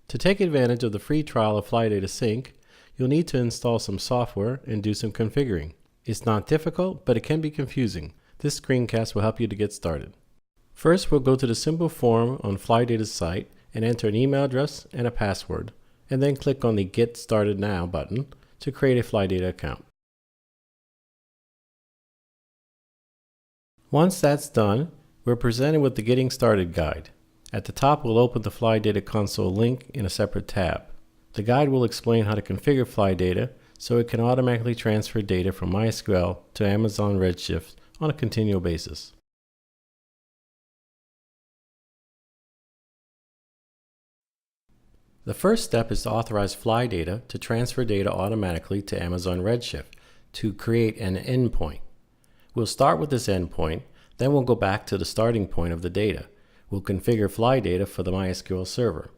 To take advantage of the free trial of FlyData Sync, you'll need to install some software and do some configuring. It's not difficult, but it can be confusing. This screencast will help you to get started. First, we'll go to the simple form on FlyData's site and enter an email address and a password, and then click on the Get Started Now button to create a FlyData account. Once that's done, we're presented with the Getting Started guide. At the top, we'll open the FlyData console link in a separate tab. The guide will explain how to configure FlyData so it can automatically transfer data from MySQL to Amazon Redshift on a continual basis. The first step is to authorize FlyData to transfer data automatically to Amazon Redshift to create an endpoint. We'll start with this endpoint, then we'll go back to the starting point of the data. We'll configure FlyData for the MySQL server.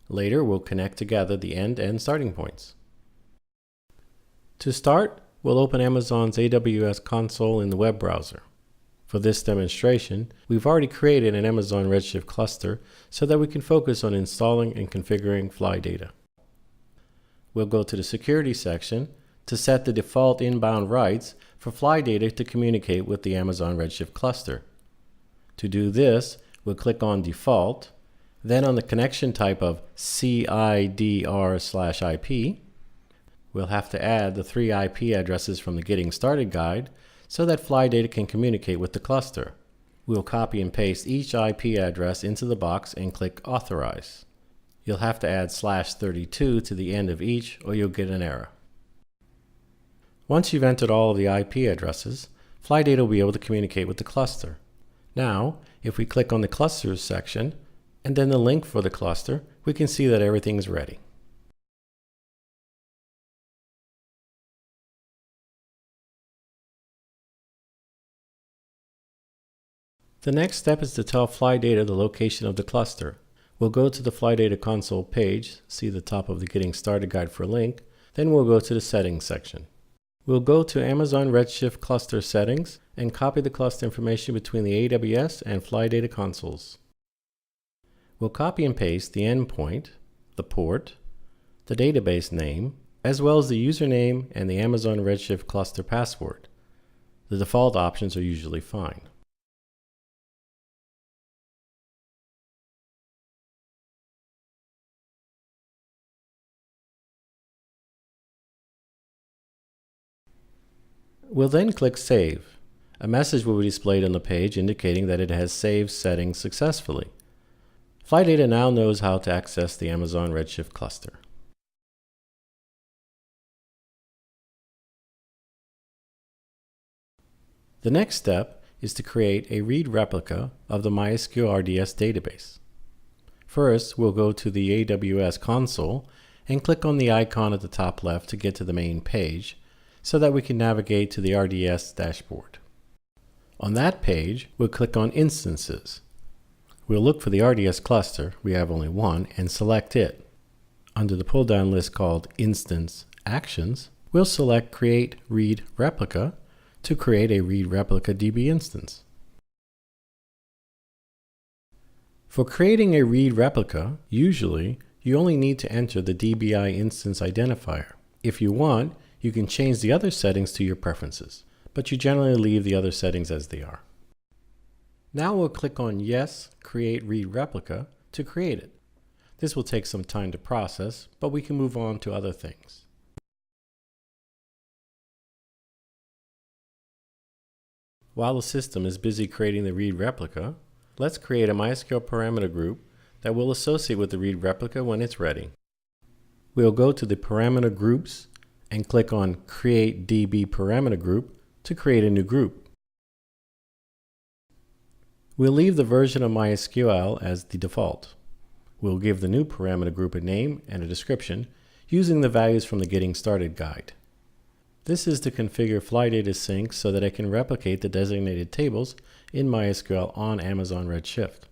Later, we'll connect together the end and starting points. To start, we'll open Amazon's AWS console in the web browser. For this demonstration, we've already created an Amazon Redshift cluster so that we can focus on installing and configuring FlyData. We'll go to the security section to set the default inbound rights for FlyData to communicate with the Amazon Redshift cluster. To do this, we'll click on Default, then on the connection type of CIDR/IP. We'll have to add the 3 IP addresses from the Getting Started guide so that FlyData can communicate with the cluster. We'll copy and paste each IP address into the box and click Authorize. You'll have to add /32 to the end of each or you'll get an error. Once you've entered all of the IP addresses, FlyData will be able to communicate with the cluster. Now, if we click on the Clusters section and then the link for the cluster, we can see that everything's ready. The next step is to tell FlyData the location of the cluster. We'll go to the FlyData console page, see the top of the Getting Started guide for a link, then we'll go to the Settings section. We'll go to Amazon Redshift Cluster Settings and copy the cluster information between the AWS and FlyData consoles. We'll copy and paste the endpoint, the port, the database name, as well as the username and the Amazon Redshift cluster password. The default options are usually fine. We'll then click Save. A message will be displayed on the page indicating that it has saved settings successfully. FlyData now knows how to access the Amazon Redshift cluster. The next step is to create a read replica of the MySQL RDS database. First, we'll go to the AWS console and click on the icon at the top left to get to the main page, so that we can navigate to the RDS dashboard. On that page, we'll click on Instances. We'll look for the RDS cluster, we have only one, and select it. Under the pull-down list called Instance Actions, we'll select Create Read Replica to create a Read Replica DB instance. For creating a read replica, usually you only need to enter the DBI instance identifier. If you want, you can change the other settings to your preferences, but you generally leave the other settings as they are. Now we'll click on Yes, Create Read Replica to create it. This will take some time to process, but we can move on to other things. While the system is busy creating the read replica, let's create a MySQL parameter group that will associate with the read replica when it's ready. We'll go to the Parameter Groups and click on Create DB Parameter Group to create a new group. We'll leave the version of MySQL as the default. We'll give the new parameter group a name and a description using the values from the Getting Started guide. This is to configure FlyData Sync so that it can replicate the designated tables in MySQL on Amazon Redshift.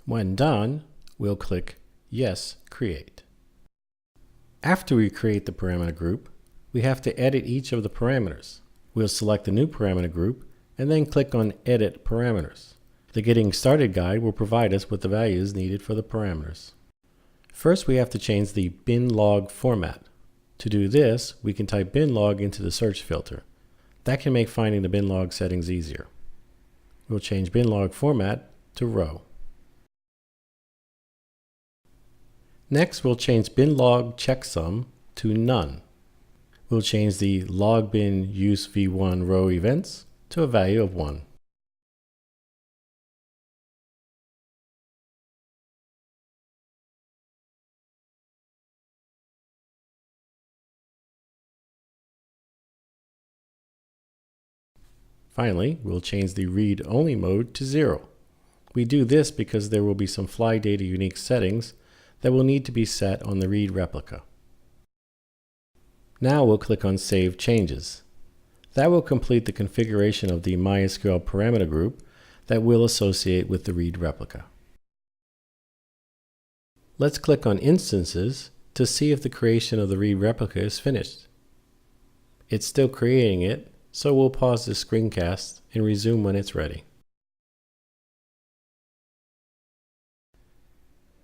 When done, we'll click Yes, Create. After we create the parameter group, we have to edit each of the parameters. We'll select the new parameter group and then click on Edit Parameters. The Getting Started guide will provide us with the values needed for the parameters. First, we have to change the bin log format. To do this, we can type bin log into the search filter. That can make finding the bin log settings easier. We'll change bin log format to row. Next, we'll change bin log checksum to none. We'll change the log bin use v1 row events to a value of 1. Finally, we'll change the read-only mode to 0. We do this because there will be some FlyData unique settings that will need to be set on the read replica. Now we'll click on Save Changes. That will complete the configuration of the MySQL parameter group that we'll associate with the read replica. Let's click on Instances to see if the creation of the read replica is finished. It's still creating it, so we'll pause the screencast and resume when it's ready.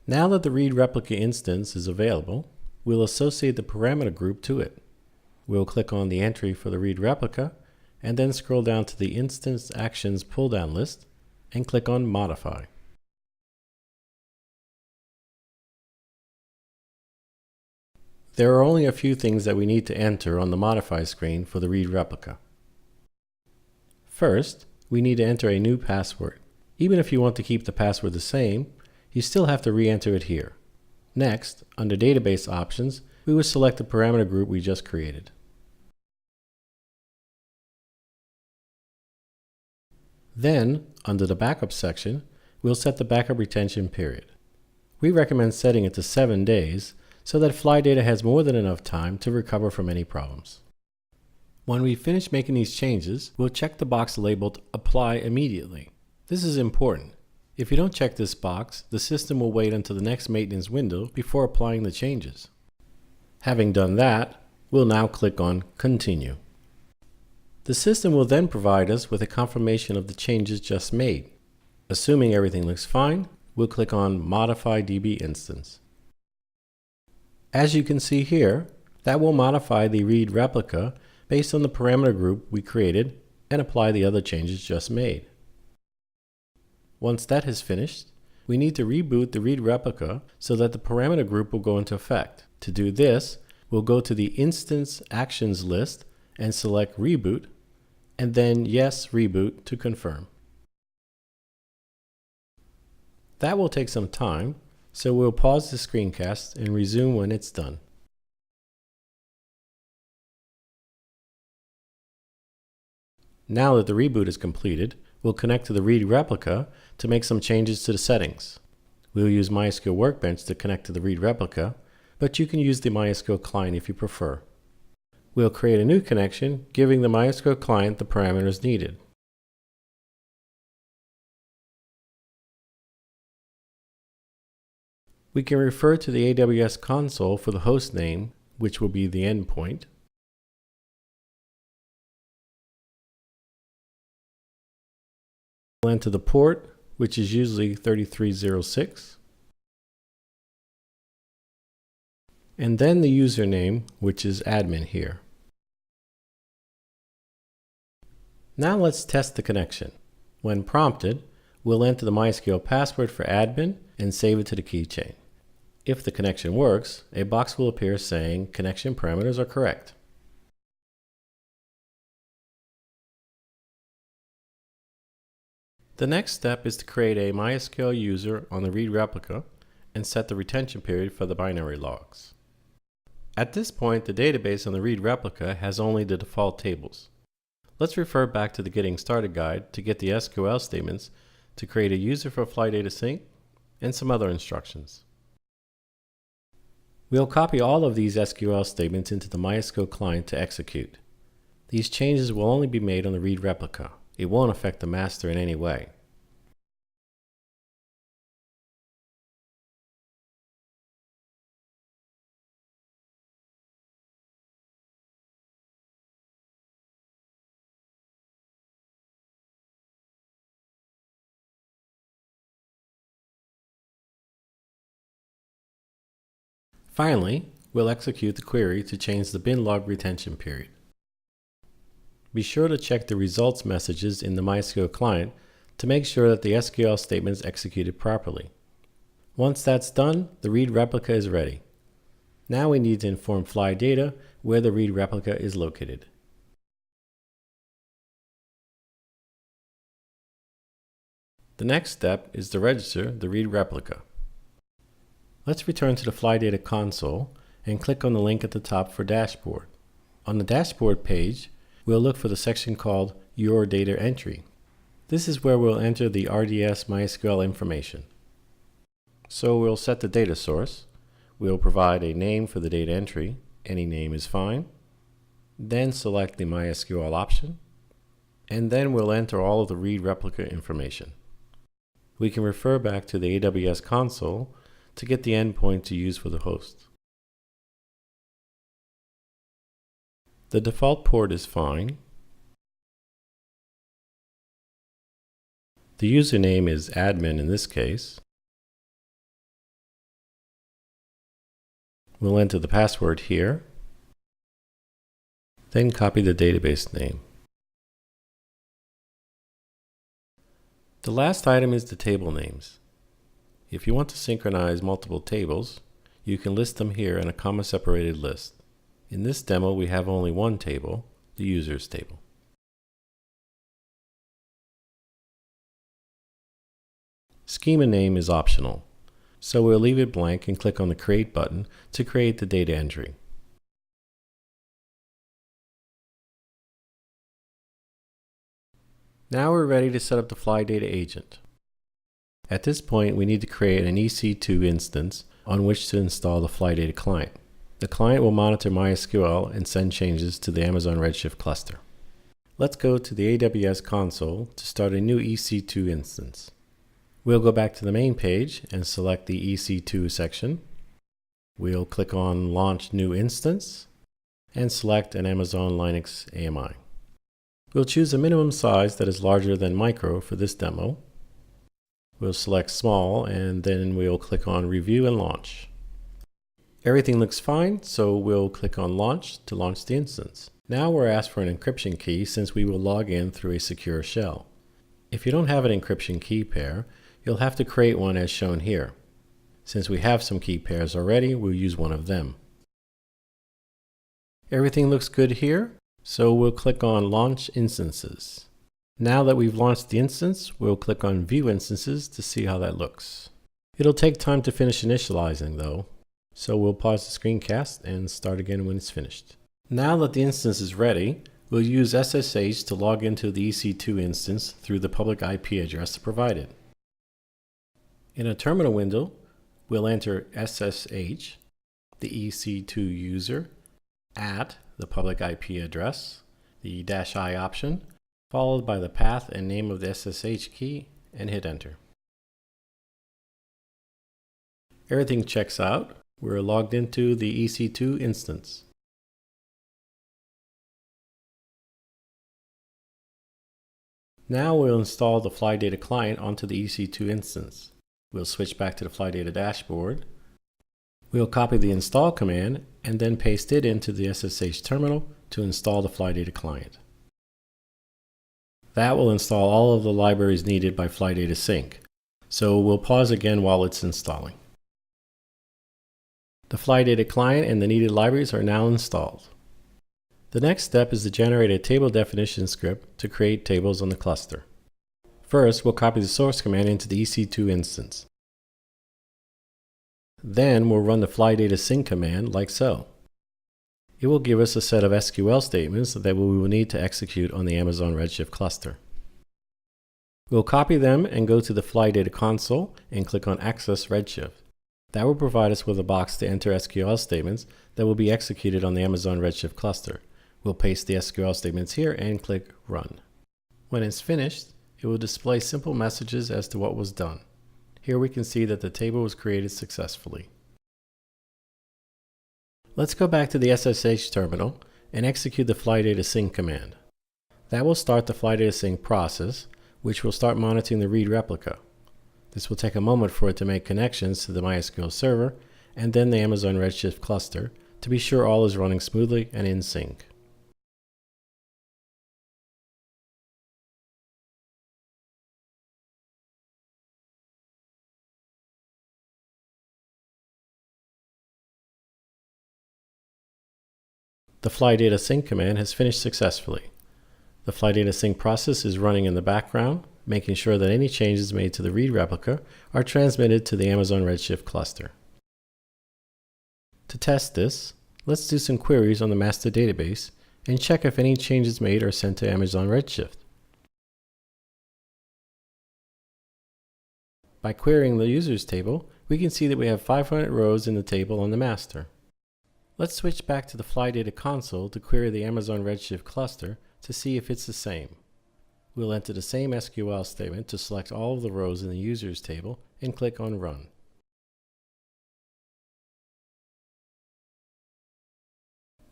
Now that the read replica instance is available, we'll associate the parameter group to it. We'll click on the entry for the read replica and then scroll down to the Instance Actions pull-down list and click on Modify. There are only a few things that we need to enter on the Modify screen for the read replica. First, we need to enter a new password. Even if you want to keep the password the same, you still have to re-enter it here. Next, under Database Options, we will select the parameter group we just created. Then, under the Backup section, we'll set the backup retention period. We recommend setting it to 7 days so that FlyData has more than enough time to recover from any problems. When we finish making these changes, we'll check the box labeled Apply Immediately. This is important. If you don't check this box, the system will wait until the next maintenance window before applying the changes. Having done that, we'll now click on Continue. The system will then provide us with a confirmation of the changes just made. Assuming everything looks fine, we'll click on Modify DB Instance. As you can see here, that will modify the read replica based on the parameter group we created and apply the other changes just made. Once that has finished, we need to reboot the read replica so that the parameter group will go into effect. To do this, we'll go to the Instance Actions list and select Reboot, and then Yes Reboot to confirm. That will take some time, so we'll pause the screencast and resume when it's done. Now that the reboot is completed, we'll connect to the read replica to make some changes to the settings. We'll use MySQL Workbench to connect to the read replica, but you can use the MySQL client if you prefer. We'll create a new connection, giving the MySQL client the parameters needed. We can refer to the AWS console for the host name, which will be the endpoint. We'll enter the port, which is usually 3306, and then the username, which is admin here. Now let's test the connection. When prompted, we'll enter the MySQL password for admin and save it to the keychain. If the connection works, a box will appear saying connection parameters are correct. The next step is to create a MySQL user on the read replica and set the retention period for the binary logs. At this point, the database on the read replica has only the default tables. Let's refer back to the Getting Started guide to get the SQL statements to create a user for FlyData Sync and some other instructions. We'll copy all of these SQL statements into the MySQL client to execute. These changes will only be made on the read replica. It won't affect the master in any way. Finally, we'll execute the query to change the bin log retention period. Be sure to check the results messages in the MySQL client to make sure that the SQL statement is executed properly. Once that's done, the read replica is ready. Now we need to inform FlyData where the read replica is located. The next step is to register the read replica. Let's return to the FlyData console and click on the link at the top for Dashboard. On the Dashboard page, we'll look for the section called Your Data Entry. This is where we'll enter the RDS MySQL information. So we'll set the data source. We'll provide a name for the data entry. Any name is fine. Then select the MySQL option. And then we'll enter all of the read replica information. We can refer back to the AWS console to get the endpoint to use for the host. The default port is fine. The username is admin in this case. We'll enter the password here, then copy the database name. The last item is the table names. If you want to synchronize multiple tables, you can list them here in a comma-separated list. In this demo, we have only one table, the users table. Schema name is optional, so we'll leave it blank and click on the Create button to create the data entry. Now we're ready to set up the FlyData agent. At this point, we need to create an EC2 instance on which to install the FlyData client. The client will monitor MySQL and send changes to the Amazon Redshift cluster. Let's go to the AWS console to start a new EC2 instance. We'll go back to the main page and select the EC2 section. We'll click on Launch New Instance and select an Amazon Linux AMI. We'll choose a minimum size that is larger than micro for this demo. We'll select small and then we'll click on Review and Launch. Everything looks fine, so we'll click on Launch to launch the instance. Now we're asked for an encryption key since we will log in through a secure shell. If you don't have an encryption key pair, you'll have to create one as shown here. Since we have some key pairs already, we'll use one of them. Everything looks good here, so we'll click on Launch Instances. Now that we've launched the instance, we'll click on View Instances to see how that looks. It'll take time to finish initializing though, so we'll pause the screencast and start again when it's finished. Now that the instance is ready, we'll use SSH to log into the EC2 instance through the public IP address provided. In a terminal window, we'll enter SSH, the EC2 user, at the public IP address, the -i option, followed by the path and name of the SSH key, and hit enter. Everything checks out. We're logged into the EC2 instance. Now we'll install the FlyData client onto the EC2 instance. We'll switch back to the FlyData dashboard. We'll copy the install command and then paste it into the SSH terminal to install the FlyData client. That will install all of the libraries needed by FlyData Sync, so we'll pause again while it's installing. The FlyData client and the needed libraries are now installed. The next step is to generate a table definition script to create tables on the cluster. First, we'll copy the source command into the EC2 instance. Then we'll run the FlyData sync command like so. It will give us a set of SQL statements that we will need to execute on the Amazon Redshift cluster. We'll copy them and go to the FlyData console and click on Access Redshift. That will provide us with a box to enter SQL statements that will be executed on the Amazon Redshift cluster. We'll paste the SQL statements here and click Run. When it's finished, it will display simple messages as to what was done. Here we can see that the table was created successfully. Let's go back to the SSH terminal and execute the FlyData sync command. That will start the FlyData sync process, which will start monitoring the read replica. This will take a moment for it to make connections to the MySQL server and then the Amazon Redshift cluster to be sure all is running smoothly and in sync. The FlyData sync command has finished successfully. The FlyData sync process is running in the background, making sure that any changes made to the read replica are transmitted to the Amazon Redshift cluster. To test this, let's do some queries on the master database and check if any changes made are sent to Amazon Redshift. By querying the users table, we can see that we have 500 rows in the table on the master. Let's switch back to the FlyData console to query the Amazon Redshift cluster to see if it's the same. We'll enter the same SQL statement to select all of the rows in the users table and click on Run.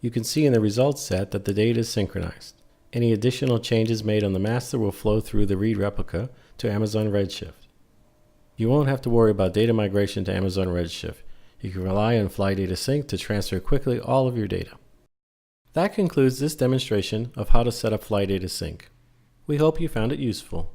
You can see in the results set that the data is synchronized. Any additional changes made on the master will flow through the read replica to Amazon Redshift. You won't have to worry about data migration to Amazon Redshift. You can rely on FlyData Sync to transfer quickly all of your data. That concludes this demonstration of how to set up FlyData Sync. We hope you found it useful.